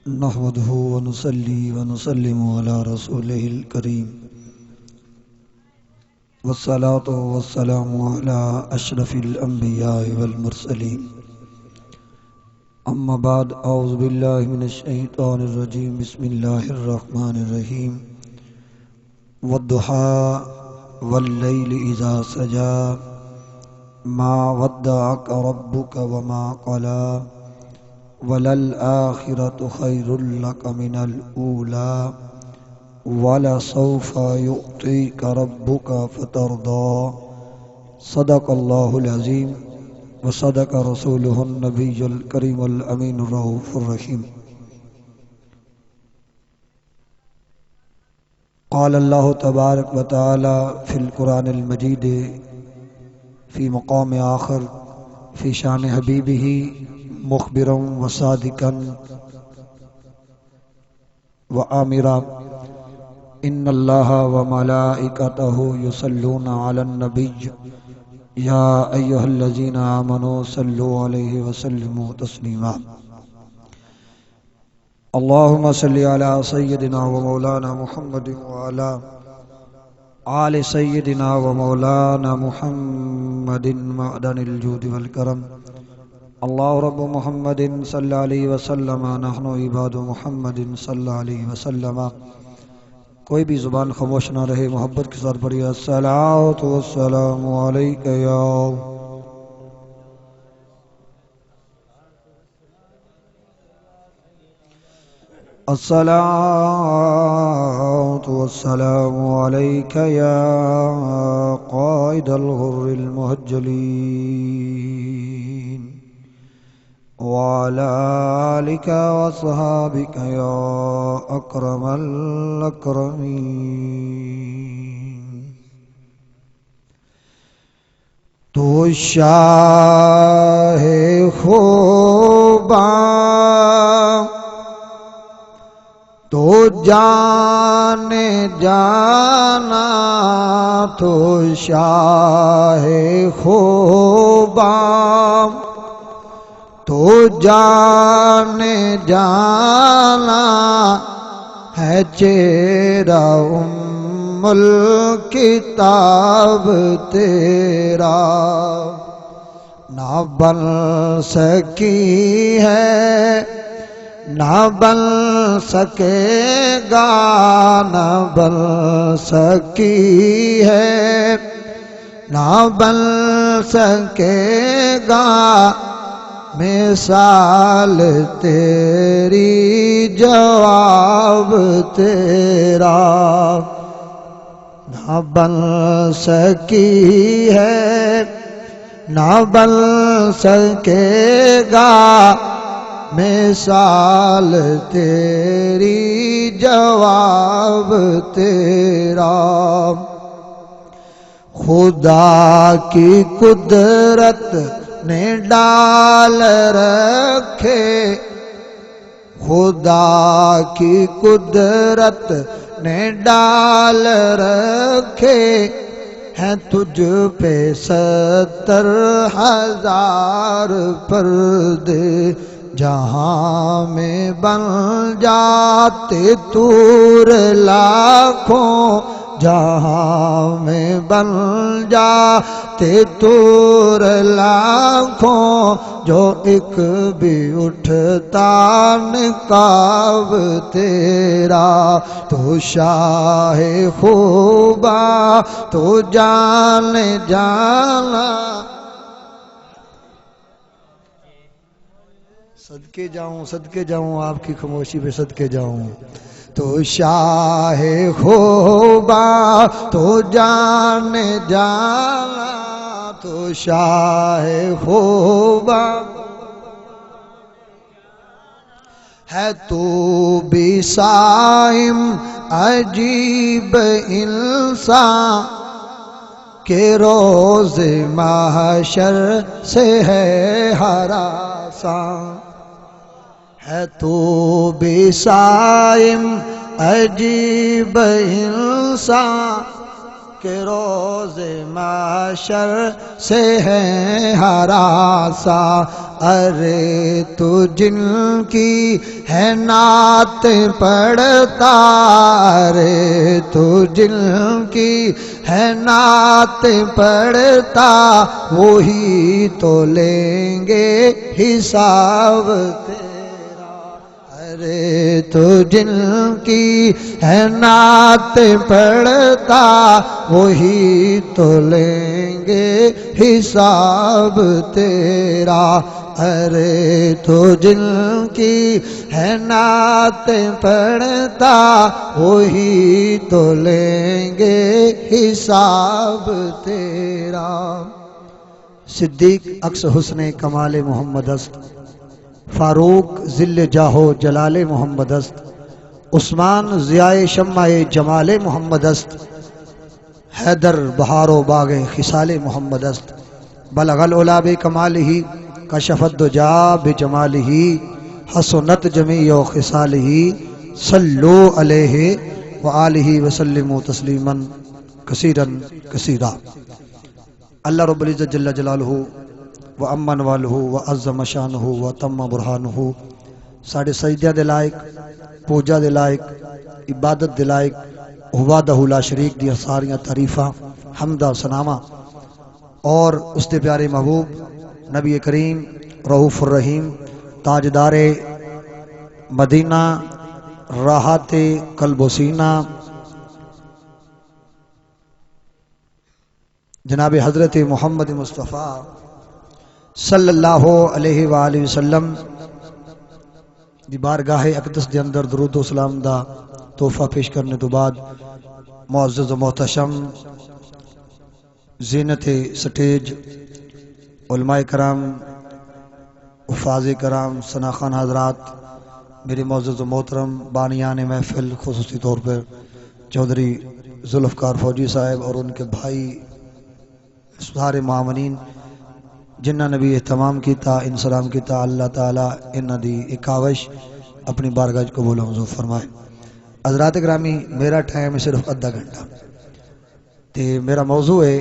نحمده ونصلي ونسلم على رسوله الكريم والصلاة والسلام على أشرف الأنبياء والمرسلين أما بعد أعوذ بالله من الشيطان الرجيم بسم الله الرحمن الرحيم والضحى والليل إذا سجى ما ودعك ربك وما قلى وَلَلْآخِرَةُ خَيْرٌ لَكَ مِنَ الْأُولَى وَلَسَوْفَ يُعْطِيكَ رَبُّكَ فَتَرْضَى صدق الله العظيم وصدق رسوله النبي الكريم الأمين الرؤوف الرحيم قال الله تبارك وتعالى في القرآن المجيد في مقام آخر في شان حبيبه مخبرا وصادقا وآمرا إن الله وملائكته يصلون على النبي يا أيها الذين آمنوا صلوا عليه وسلموا تسليما اللهم صل على سيدنا ومولانا محمد وعلى آل سيدنا ومولانا محمد معدن الجود والكرم اللہ رب محمد صلی علیہ وسلم نحن عباد محمد صلی علیہ وسلم. کوئی بھی زبان خاموش نہ رہے، محبت کے ساتھ پڑھیے الصلاۃ والسلام علیک یا الصلاۃ والسلام علیک یا قائد الغر المحجلین وعلى آلك وصحابك يا أكرم الأكرمين. تو شاہ خوباں تو جان جانا، تو شاہ خوباں تو جان جانا ہے، چہرہ ام الکتاب تیرا نہ بن سکی ہے، نہ بن سکے گا، نہ بن سکی ہے، نہ بن سکے گا مثال تیری، جواب تیرا نہ بن سکی ہے، نہ بن سکے گا مثال تیری، جواب تیرا. خدا کی قدرت نے ڈال رکھے، خدا کی قدرت نے ڈال رکھے ہیں تجھ پہ 70,000 پردے، جہاں میں بن جاتے طور لاکھوں، جہاں میں بن جاتے طور لاکھوں، جو ایک بھی اٹھتا نقاب تیرا. تو شاہ خوباں تو جان جانا. صدقے جاؤں آپ کی خاموشی پہ صدقے جاؤں. تو شاہ خوباں تو جان جانا، تو شاہ خوباں ہے، تو بھی صائم عجیب انسان کہ روز محشر سے ہے ہراساں. ہے تو بھی صائم عجیب انسان کہ روز محشر سے ہے ہراساں. ارے تو جن کی ہے نعت پڑھتا، ارے تو جن کی ہے نعت پڑھتا، وہی تو لیں گے حساب تیرا۔ ارے تو جن کی ہے نعت پڑھتا، وہی تو لیں گے حساب تیرا۔ ارے تو جن کی ہے نعت پڑھتا، وہی تو لیں گے حساب تیرا۔ صدیق عکس حسن کمال محمد است، فاروق ذل جاہو جلال محمد است، عثمان ضیائے شمع جمال محمد است، حیدر بہار و باغ خصال محمد است، بلغ العلا بکمالہ کشف الدجا بجمالہ، حسنت جمیع خصالہ، صلو علیہ وآلہ وسلموا تسلیما کثیرا کثیرا۔ اللہ رب العزت جل جلالہ و امن والہ و عظم شانہ و تم برہانہ ساڑھے سجدہ دے لائق، پوجا دے لائق، عبادت دے لائق، وحدہ لا شریک دی ساریاں تعریفاں حمدہ سنامہ اور اس دے پیارے محبوب نبی کریم رؤوف الرحیم تاجدار مدینہ راحت قلب و سینہ جناب حضرت محمد مصطفیٰ صلی اللہ علیہ وآلہ وسلم دی بارگاہ اقدس دے اندر درود و سلام دا تحفہ پیش کرنے تو بعد معزز و محتشم زینت سٹیج علماء کرام، حفاظ کرام، ثناخوان حضرات، میرے معزز و محترم بانیان محفل، خصوصی طور پر چودھری ذوالفقار فوجی صاحب اور ان کے بھائی سارے معاونین جنہ نے بھی اہتمام کیتا، انسلام کیتا، اللہ تعالیٰ انہ دی اکاوش اپنی بارگاہ قبول و منظور فرمائے۔ حضرات گرامی، میرا ٹائم صرف آدھا گھنٹہ تے میرا موضوع ہے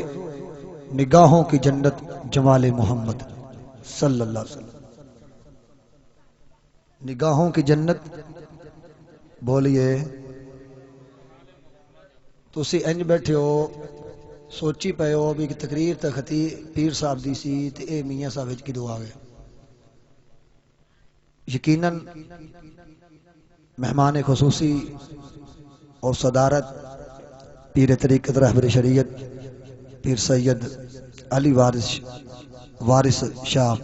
نگاہوں کی جنت جمال محمد صلی اللہ علیہ وسلم۔ نگاہوں کی جنت بولیے تسی انج بیٹھے ہو سوچی پے ہو بھی تقریر تختی پیر صاحب دی سی تے اے میاں صاحب وچ کدوں آ گئے۔ یقیناً مہمان خصوصی اور صدارت پیر طریقت رہبر شریعت پیر سید علی وارث شاہ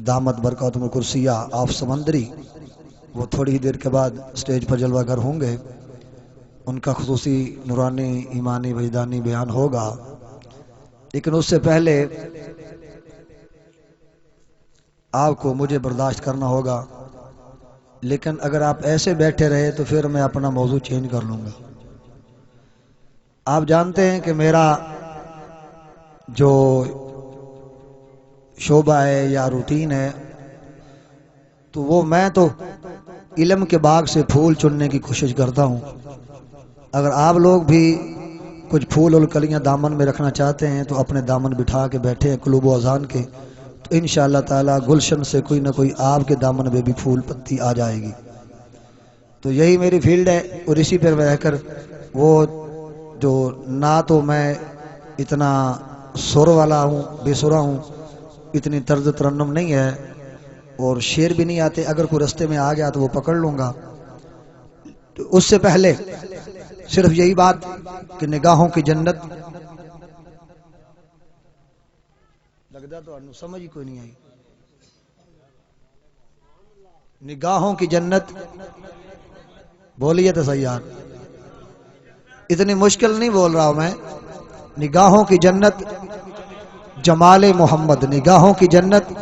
دامت برکاتہم القدسیہ آف سمندری، وہ تھوڑی ہی دیر کے بعد سٹیج پر جلوہ گر ہوں گے، ان کا خصوصی نورانی ایمانی وجدانی بیان ہوگا، لیکن اس سے پہلے آپ کو مجھے برداشت کرنا ہوگا، لیکن اگر آپ ایسے بیٹھے رہے تو پھر میں اپنا موضوع چینج کر لوں گا۔ آپ جانتے ہیں کہ میرا جو شعبہ ہے یا روٹین ہے تو وہ میں تو علم کے باغ سے پھول چننے کی کوشش کرتا ہوں۔ اگر آپ لوگ بھی کچھ پھول اور کلیاں دامن میں رکھنا چاہتے ہیں تو اپنے دامن بٹھا کے بیٹھے قلوب و اذان کے، تو انشاءاللہ تعالی گلشن سے کوئی نہ کوئی آپ کے دامن میں بھی پھول پتی آ جائے گی۔ تو یہی میری فیلڈ ہے، اور اسی پر رہ کر وہ جو نہ تو میں اتنا سر والا ہوں، بے سرا ہوں، اتنی طرز ترنم نہیں ہے، اور شعر بھی نہیں آتے، اگر کوئی رستے میں آ گیا تو وہ پکڑ لوں گا۔ تو اس سے پہلے صرف یہی بات کہ نگاہوں کی جنت لگتا تو انہوں سمجھ ہی کوئی نہیں آئی۔ نگاہوں کی جنت بولیے تو صحیح یار، اتنی مشکل نہیں بول رہا ہوں میں۔ نگاہوں کی جنت جمال محمد، نگاہوں کی جنت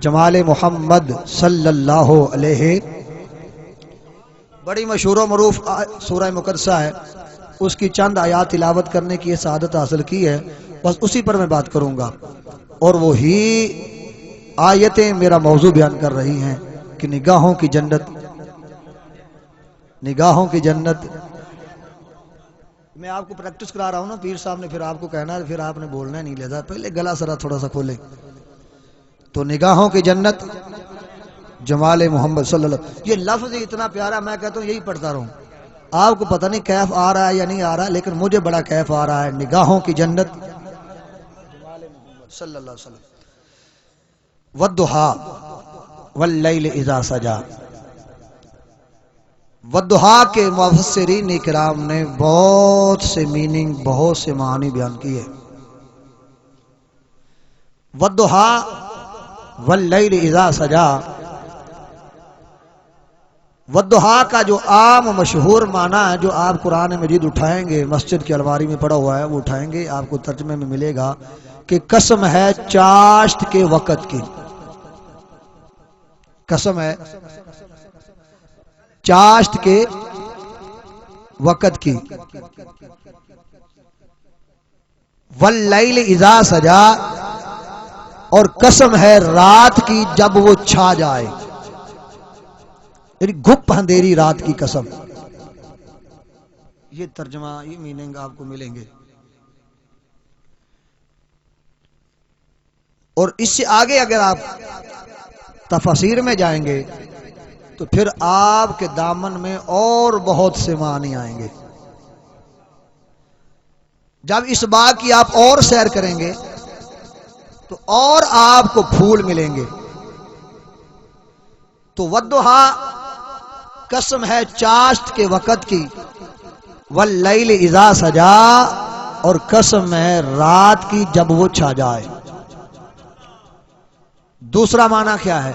جمال محمد صلی اللہ علیہ، بڑی مشہور و معروف سورہ مقدسہ ہے، اس کی چند آیات تلاوت کرنے کی سعادت حاصل کی ہے، بس اسی پر میں بات کروں گا، اور وہی آیتیں میرا موضوع بیان کر رہی ہیں کہ نگاہوں کی جنت، نگاہوں کی جنت۔ میں آپ کو پریکٹس کرا رہا ہوں نا، پیر صاحب نے پھر آپ کو کہنا ہے، پھر آپ نے بولنا نہیں، لہذا پہلے گلا سرا تھوڑا سا کھولے۔ تو نگاہوں کی جنت جمال محمد صلی اللہ علیہ وسلم. یہ لفظ اتنا پیارا، میں کہتا ہوں یہی پڑھتا رہوں. آپ کو پتہ نہیں کیف آ رہا ہے یا نہیں آ رہا ہے، لیکن مجھے بڑا کیف آ رہا ہے. نگاہوں کی جنت جمال محمد صلی اللہ علیہ وسلم. والضحیٰ واللیل اذا سجا. والضحیٰ کے مفسرین کرام نے بہت سے میننگ، بہت سے معنی بیان کیے. والضحیٰ واللیل اذا سجا. والضحیٰ کا جو عام مشہور معنی ہے، جو آپ قرآن مجید اٹھائیں گے، مسجد کی الماری میں پڑا ہوا ہے وہ اٹھائیں گے، آپ کو ترجمے میں ملے گا کہ قسم ہے چاشت کے وقت کی. قسم ہے چاشت کے وقت کی. واللیل اذا سجا، اور قسم ہے رات کی جب وہ چھا جائے، یعنی گھپ اندھیری رات کی قسم. یہ ترجمہ، یہ میننگ آپ کو ملیں گے. اور اس سے آگے اگر آپ تفاسیر میں جائیں گے تو پھر آپ کے دامن میں اور بہت سے معنی آئیں گے. جب اس باغ کی آپ اور سیر کریں گے تو اور آپ کو پھول ملیں گے. تو والضحیٰ قسم ہے چاشت کے وقت کی، واللیل اذا سجا، اور قسم ہے رات کی جب وہ چھا جائے. دوسرا معنی کیا ہے؟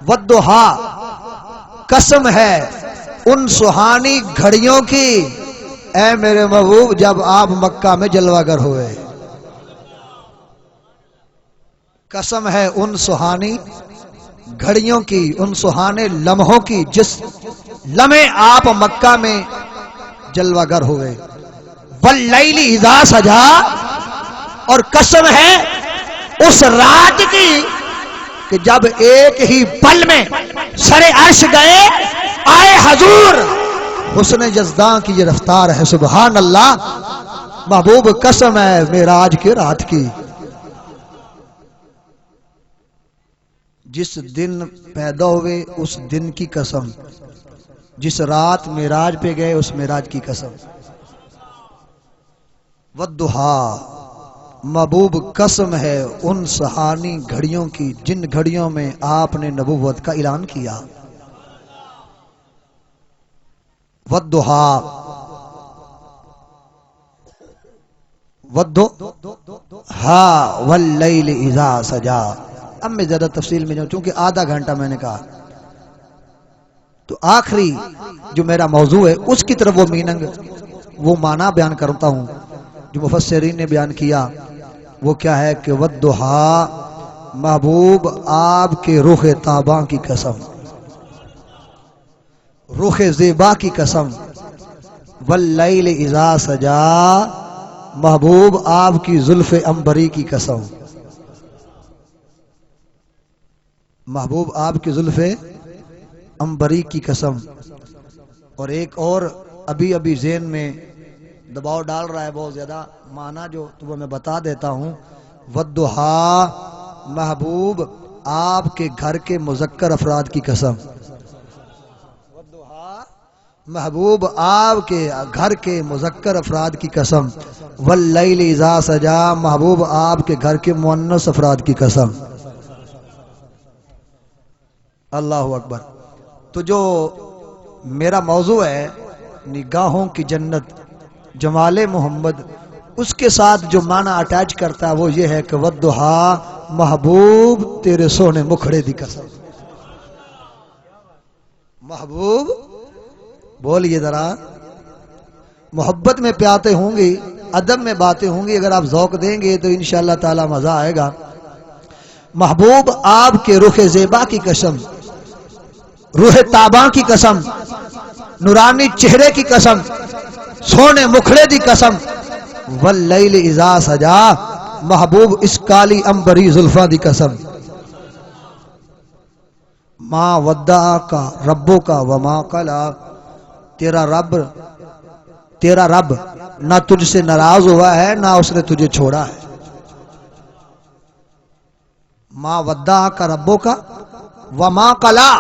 والضحیٰ قسم ہے ان سہانی گھڑیوں کی، اے میرے محبوب جب آپ مکہ میں جلوہ گر ہوئے. قسم ہے ان سہانی گھڑیوں کی، ان سہانے لمحوں کی جس لمحے آپ مکہ میں جلوہ گر ہوئے. واللیل اذا سجا، اور قسم ہے اس رات کی کہ جب ایک ہی پل میں سر عرش گئے آئے حضور. حسن جزداں کی یہ رفتار ہے، سبحان اللہ. محبوب قسم ہے معراج کی رات کی. جس دن پیدا ہوئے اس دن کی قسم، جس رات معراج پہ گئے اس معراج کی قسم. والضحیٰ محبوب قسم ہے ان سہانی گھڑیوں کی جن گھڑیوں میں آپ نے نبوت کا اعلان کیا. والضحیٰ واللیل اذا سجا. اب میں زیادہ تفصیل میں جاؤں چونکہ آدھا گھنٹہ میں نے کہا، تو آخری جو میرا موضوع ہے اس کی طرف وہ میننگ، وہ معنی بیان کرتا ہوں جو مفسرین نے بیان کیا. وہ کیا ہے کہ والضحیٰ محبوب آپ کے رخ تاباں کی قسم، رخ زیبا کی قسم. واللیل اذا سجا محبوب آپ کی زلف عنبری کی قسم. محبوب آپ کی زلف عنبری کی قسم. اور ایک اور ابھی ذہن میں دباؤ ڈال رہا ہے بہت زیادہ معنی، جو تو وہ میں بتا دیتا ہوں. والضحیٰ محبوب آپ کے گھر کے مذکر افراد کی قسم. والضحیٰ محبوب آپ کے گھر کے مذکر افراد کی قسم. واللیل اذا سجا محبوب آپ کے گھر کے مؤنث افراد کی قسم. اللہ اکبر. تو جو میرا موضوع ہے نگاہوں کی جنت جمال محمد، اس کے ساتھ جو معنی اٹیچ کرتا ہے وہ یہ ہے کہ والضحیٰ محبوب تیرے سونے مکھڑے دی قسم. محبوب بولیے ذرا. محبت میں پیاتے ہوں گی، ادب میں باتیں ہوں گی، اگر آپ ذوق دیں گے تو انشاءاللہ تعالی مزہ آئے گا. محبوب آپ کے رخ زیبا کی قسم، روح تاباں کی قسم، نورانی چہرے کی قسم، سونے مکھڑے دی قسم. واللیل اذا سجا محبوب اس کالی عنبری زلفاں دی قسم. ما ودعک ربک وما قلی، تیرا رب نہ تجھ سے ناراض ہوا ہے نہ اس نے تجھے چھوڑا ہے. ما ودعک ربک وما قلا،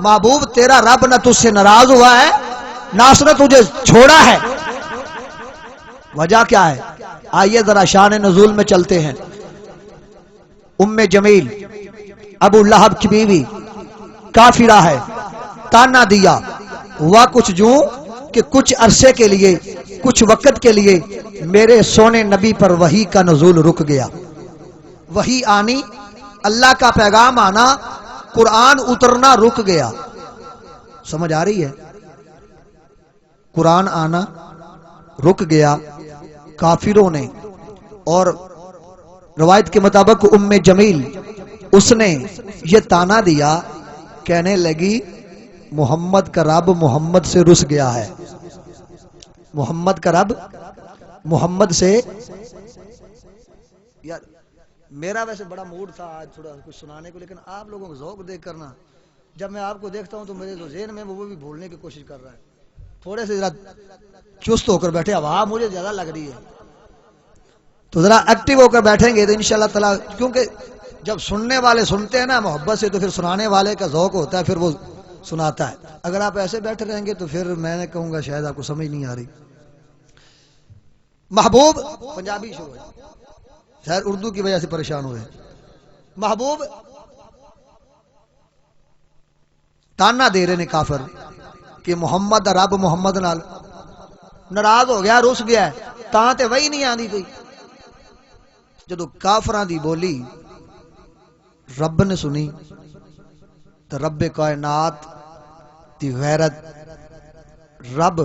محبوب تیرا رب نہ تجھ سے ناراض ہوا ہے نہ اس نے تجھے چھوڑا ہے۔ وجہ کیا ہے؟ آئیے ذرا شان نزول میں چلتے ہیں۔ ام جمیل ابو لہب کی بیوی کافرہ ہے، تانا دیا، ہوا کچھ یوں کہ کچھ عرصے کے لیے، کچھ وقت کے لیے میرے سونے نبی پر وحی کا نزول رک گیا۔ وحی آنی، اللہ کا پیغام آنا، قرآن اترنا رک گیا۔ سمجھ آ رہی ہے؟ قرآن آنا رک گیا کافروں نے، اور روایت کے مطابق ام جمیل اس نے یہ تانا دیا، کہنے لگی محمد کا رب محمد سے رس گیا ہے، محمد کا رب محمد سے۔ یار میرا ویسے بڑا موڈ تھا آج تھوڑا کچھ سنانے کو، لیکن آپ لوگوں کو ذوق دیکھ کرنا، جب میں آپ کو دیکھتا ہوں تو میرے جو ذہن میں وہ بھی بھولنے کی کوشش کر رہا ہے۔ تھوڑے سے ذرا چست ہو کر بیٹھے، ہوا مجھے زیادہ لگ رہی ہے، تو ذرا ایکٹیو ہو کر بیٹھیں گے تو انشاءاللہ تعالی، کیونکہ جب سننے والے سنتے ہیں نا محبت سے تو پھر سنانے والے کا ذوق ہوتا ہے، پھر وہ سناتا ہے۔ اگر آپ ایسے بیٹھے رہیں گے تو پھر میں نے کہوں گا شاید آپ کو سمجھ نہیں آ رہی۔ محبوب پنجابی شروع ہے، شاید اردو کی وجہ سے پریشان ہوئے۔ محبوب تانا دے رہے نے کافر کہ محمد رب محمد نال ناراض ہو گیا، رس گیا ہے، تاں تے وہی نہیں آندی پئی۔ جدو کافراں دی بولی رب نے سنی تو رب کائنات دی غیرت، رب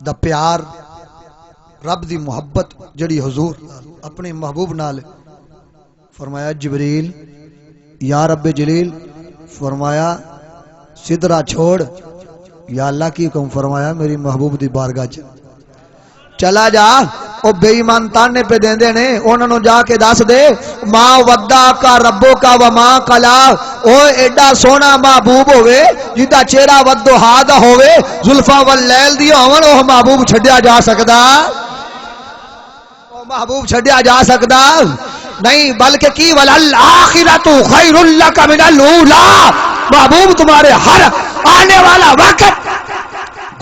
دا پیار، رب دی محبت جڑی حضور اپنے محبوب نال، فرمایا جبریل یا رب جلیل، فرمایا سدرا چھوڑ، یا اللہ کی حکم، فرمایا میری محبوب دی بارگاہ چلا جا۔ او بے ایمان تانے پہ دیندے نے، انہوں نے جا کے دس دے ما ودعک ربک وما قلا، او ایڈا سونا محبوب ہوئے جدا چہرہ والضحیٰ دا ہوئے، زلفاں واللیل دی ہون، او محبوب چھڈیا جا سکدا؟ او محبوب چھڈیا جا سکدا نہیں، بلکہ کی وللآخرۃ خیر لک من الاولی، محبوب تمہارے ہر آنے والا وقت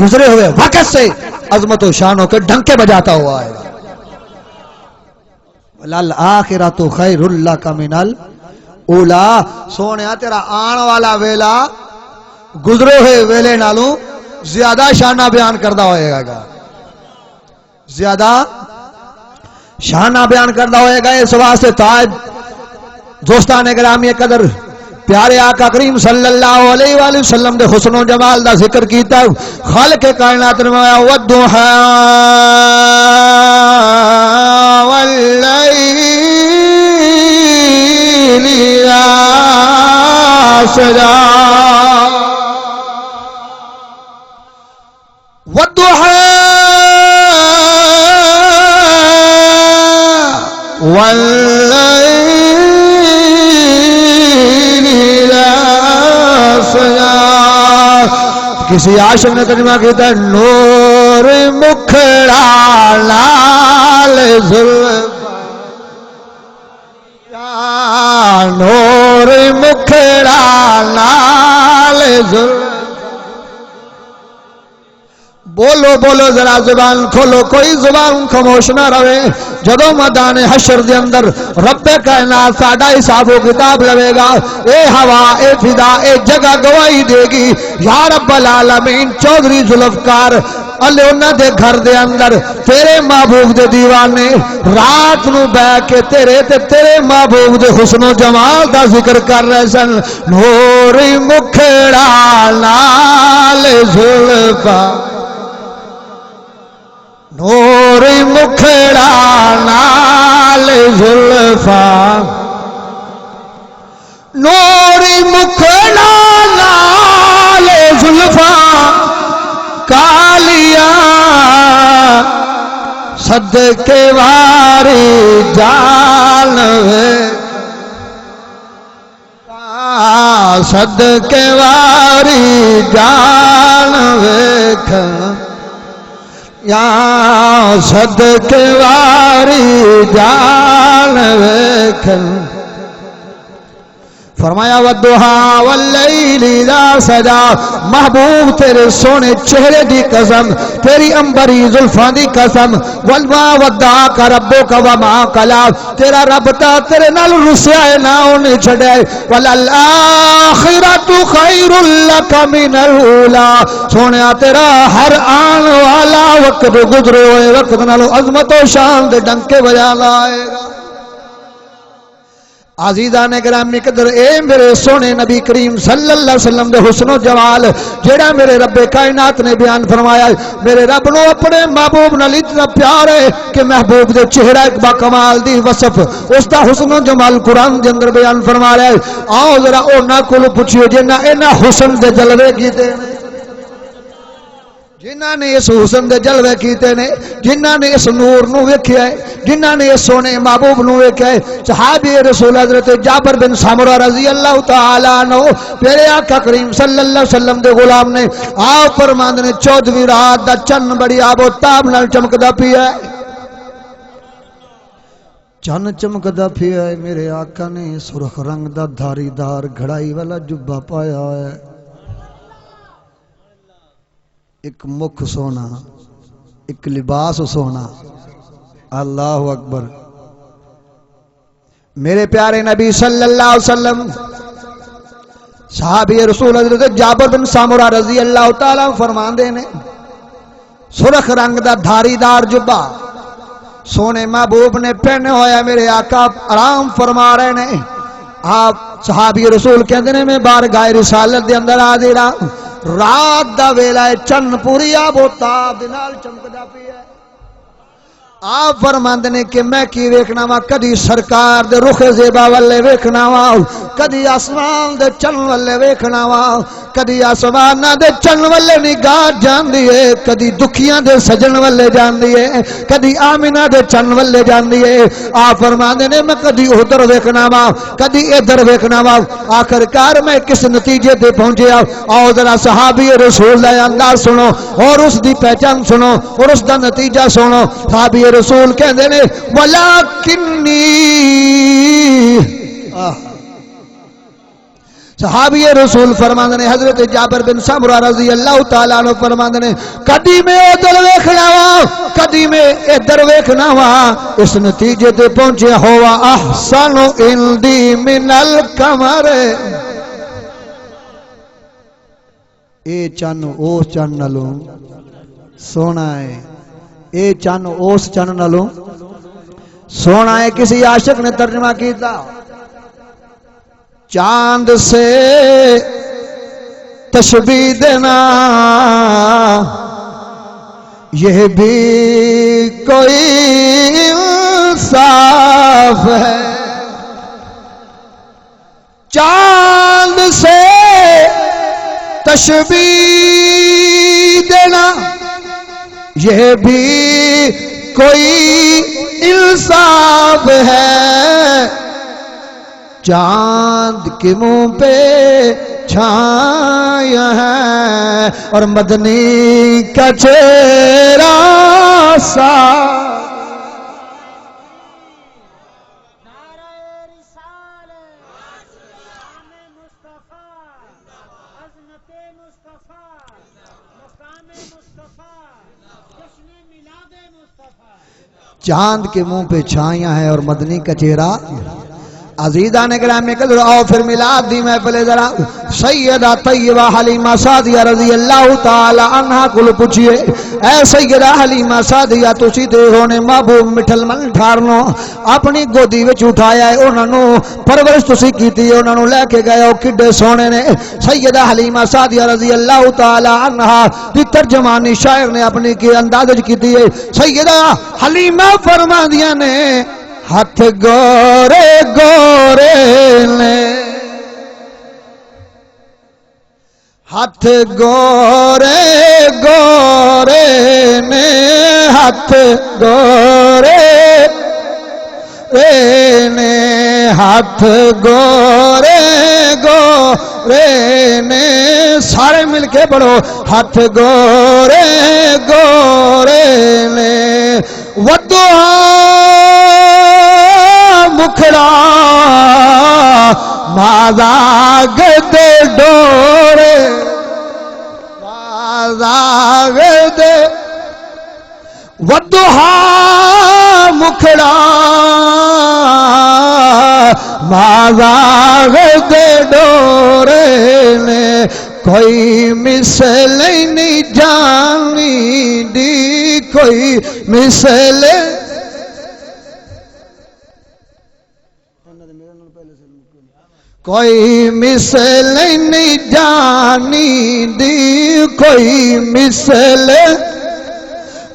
گزرے ہوئے وقت سے عظمت و شان ہو کے ڈھنکے بجاتا ہوا آئے گا۔ وَلَلْآخِرَةُ خَيْرٌ لَكَ مِنَ الْأُولَىٰ، سونیا تیرا آن والا ویلا گزرے ہوئے ویلے نالوں زیادہ شانہ بیان کردہ ہوئے گا، زیادہ شانہ بیان کردہ ہوئے گا۔ اس واسطے تاج دوستان گرامی قدر پیارے آقا کریم صلی اللہ علیہ وآلہ وسلم دے حسن و جمال دا ذکر کیتا، خالق کائنات نے فرمایا والضحیٰ واللیل اذا سجا، والضحیٰ واللیل کسی عاشق نے ترجمہ کیتا ہے نور مکھڑا لال زلفاں، یا نور مکھڑا لال زلفاں، بولو بولو ذرا زبان کھولو، کوئی زبان خاموش نہ رہے۔ جدو میدان حشر دے اندر رب کائنات ساڈا حساب و کتاب لوے گا، اے ہوا اے فضا اے جگہ گواہی دے گی یا رب العالمین چودھری ذوالفقار اللہ انہاں دے گھر دے اندر تیرے محبوب دے دیوانے رات نو بہ کے تیرے محبوب دے حسن و جمال دا ذکر کر رہے سن۔ نور مکھڑا لال زلفاں، نور مکھڑا لال زلفاں، نور مکھڑا لال زلفاں کالیا، صدقے واری جان وے، صدقے واری جان ویکھ، یا صدقے واری جان ویکھ، فرمایا والضحا واللیل اذا سجا، محبوب تیرے سونے چہرے دی قسم، تیری انبری زلفاں دی قسم، والما ودعک ربک وما قلا، تیرا رب تا تیرے نال رسیا ہے نہ انہیں چھڑے، وللآخرۃ خیر لک من الاولی، سونیا تیرا ہر آن والا وقت گزرے ہوئے وقت نالو عظمت و شان دے ڈنکے بجا لائے گا۔ عزیزان گرامی قدر، اے میرے سونے نبی کریم صلی اللہ علیہ وسلم دے حسن و جمال جیڑا میرے رب کائنات نے بیان فرمایا ہے۔ میرے رب نو اپنے محبوب نال اتنا پیار ہے کہ محبوب دے چہرہ ایک با کمال دی وصف اس دا حسن و جمال قرآن دے اندر بیان فرما رہا ہے۔ آؤ ذرا اونا کول پوچھیو جنہ اینا حسن دے جلوے کیتے ہیں، جنہاں نے اس حسن دے جلوے کیتے نے، جنہاں نے اس نور نو ویکھیا ہے، جنہاں نے اس سونے محبوب نو ویکھیا ہے۔ صحابی رسول حضرت جابر بن سامرہ رضی اللہ تعالی عنہ پیارے آقا کریم صلی اللہ علیہ وسلم دے غلام نے آپ فرماندے نے 14ویں رات دا چن بڑی آب و تاب نال چمکدا پیا ہے، چن چمکدا پیا ہے۔ میرے آقا نے سرخ رنگ دا دھاری دار گھڑائی والا جبہ پایا ہے، ایک مکھ سونا، ایک لباس سونا۔ اللہ اکبر۔ میرے پیارے نبی صلی اللہ علیہ وسلم صحابی رسول حضرت جابر بن سامرہ رضی اللہ تعالیٰ فرماندے نے سرخ رنگ دا دھاری دار جبہ سونے محبوب نے پہنے ہویا، میرے آقا آرام فرما رہے نے۔ آپ صحابی رسول کہندے نے میں بارگاہ رسالت دے اندر حاضر ہاں، رات دا ویلا ہے، چن پوری آب و تاب دے نال چمکدا پیا ہے۔ آپ فرماندے نے کہ میں کی ویکھنا وا، کدی سرکار دے رخ زیبا والے ویکھنا وا، کدی آسمان دے چن والے ویکھنا وا، کدی آسمان دے چن والے نگاہ جاندی ہے، کدی دکھیاں دے سجن والے جاندی ہے، کدی آمینہ دے چن والے جاندی ہے۔ آپ فرماندے نے میں کدی ادھر ویکھنا وا، کدی ادھر ویکھنا وا، آخر کار میں کس نتیجے تے پہنچیا؟ آؤ ذرا صحابی رسول دا انداز سنو اور اس دی پہچان سنو اور اس دا نتیجہ سنو۔ صحابی رسول کہندے نے ولیکنی، صحابی رسول فرماندے نے حضرت جابر بن سامرہ رضی اللہ تعالیٰ عنہ فرماندے نے کدی میں ادھر ویکھنا وا، کدی میں ادھر ویکھنا وا، اس نتیجے تے پہنچے ہوا احسن عندی من القمر، اے چن اس چن نالوں سونا ہے، اے چن اس چن نالوں سونا ہے۔ کسی عاشق نے ترجمہ کیتا چاند سے تشبیہ دینا یہ بھی کوئی انصاف ہے، چاند سے تشبیہ دینا یہ بھی کوئی انصاف ہے، چاند کے منہ پہ چھایا ہے اور مدنی کا چہرہ صاف۔ چاند کے منہ پہ چھایاں ہے اور مدنی کا چہرہ۔ عزیزان گرامی قدر، آؤ پھر میلاد دی محفل ذرا سیدہ طیبہ حلیمہ سعدیہ رضی اللہ تعالی عنہا کو پوچھئے، اے سیدہ حلیمہ سعدیہ تسی تے ہونے محبوب مٹھل من ٹھارنو اپنی گودی وچ اٹھایا ہے، انہاں نو پرورش تسی کیتی ہے، انہاں نو لے کے گئے ہو کڈے سونے نے۔ سیدہ حلیمہ سعدیہ رضی اللہ تعالی عنہا دی ترجمانی شاعر نے اپنی کی انداز وچ کیتی ہے۔ سیدہ حلیمہ فرماندیاں نے ہاتھ گورے گورے نے، ہاتھ گورے گورے نے، ہاتھ گورے نے، ہاتھ گورے گورے نے، سارے مل کے پڑھو ہاتھ گورے گورے نے، والضحیٰ مکھڑا مازاغ دے ڈورے مازاغ دے ودھا مکھڑا مازاغ دے ڈورے نے کوئی مثل نہیں جانی دی کوئی مثل کوئی مثل نہیں جانی دی کوئی مثل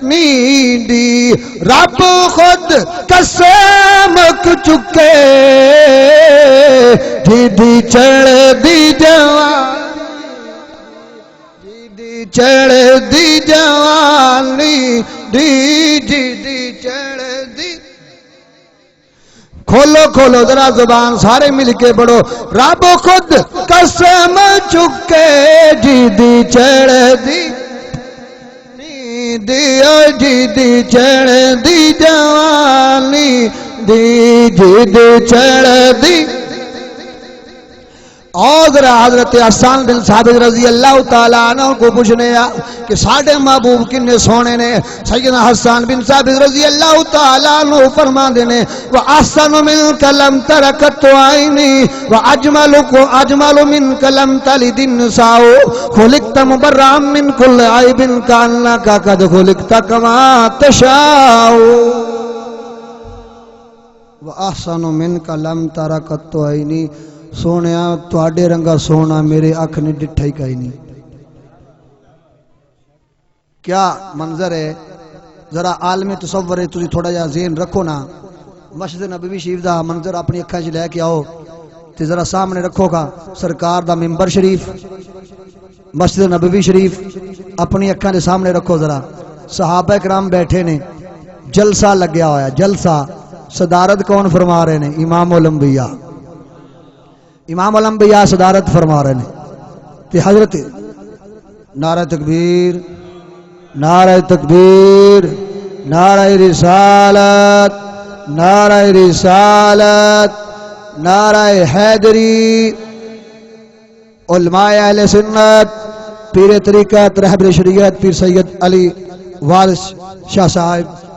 نیندی رب خود قسم چکے جیدی چڑھ دی جوانی جیدی چڑھ دی جوانی جیدی چڑھ دی کھولو کھولو ذرا زبان سارے مل کے بڑھو رب خود قسم چکے جیدی چڑھ دی جیدی چڑھ دی جوانی جیدی چڑھ دی اور ذرا حضرت حسان بن ثابت رضی اللہ تعالیٰ عنہ کو پوچھنے کہ ساڑھے محبوب کنے سونے نے سیدنا حسان بن ثابت رضی اللہ تعالیٰ عنہ فرما دینے وَأَحْسَنُ مِنْكَ لَمْ تَرَكَتْ عَيْنِي وَأَجْمَلُ مِنْكَ لَمْ تَلِدِ النِّسَاءُ خُلِقْتَ مُبَرَّأً مِنْ كُلِّ عَيْبٍ كَأَنَّكَ قَدْ خُلِقْتَ كَمَا تَشَاءُ وَأَحْسَنُ مِنْكَ لَمْ تَرَكَتْ عَيْنِي سونیا تواڈے رنگا سونا میرے اکھ نے ڈٹھا ہی کہیں نہیں. کیا منظر ہے ذرا عالم تصور ہے تسی تھوڑا جا ذہن رکھو نا مسجد نبوی شریف دا منظر اپنی اکھاں وچ لے کے آؤ تے ذرا سامنے رکھو گا سرکار دا منبر شریف مسجد نبوی شریف اپنی اکھاں دے سامنے رکھو ذرا صحابہ کرام بیٹھے نے جلسہ لگیا ہوا ہے جلسہ صدارت کون فرما رہے نے امام الانبیاء امام الانبیاء صدارت فرما رہے ہیں کہ حضرت نعرہ تکبیر نعرہ تکبیر نعرہ رسالت نعرہ رسالت نعرہ حیدری علماء اہل سنت پیر طریقت رہبر شریعت پیر سید علی وارث شاہ صاحب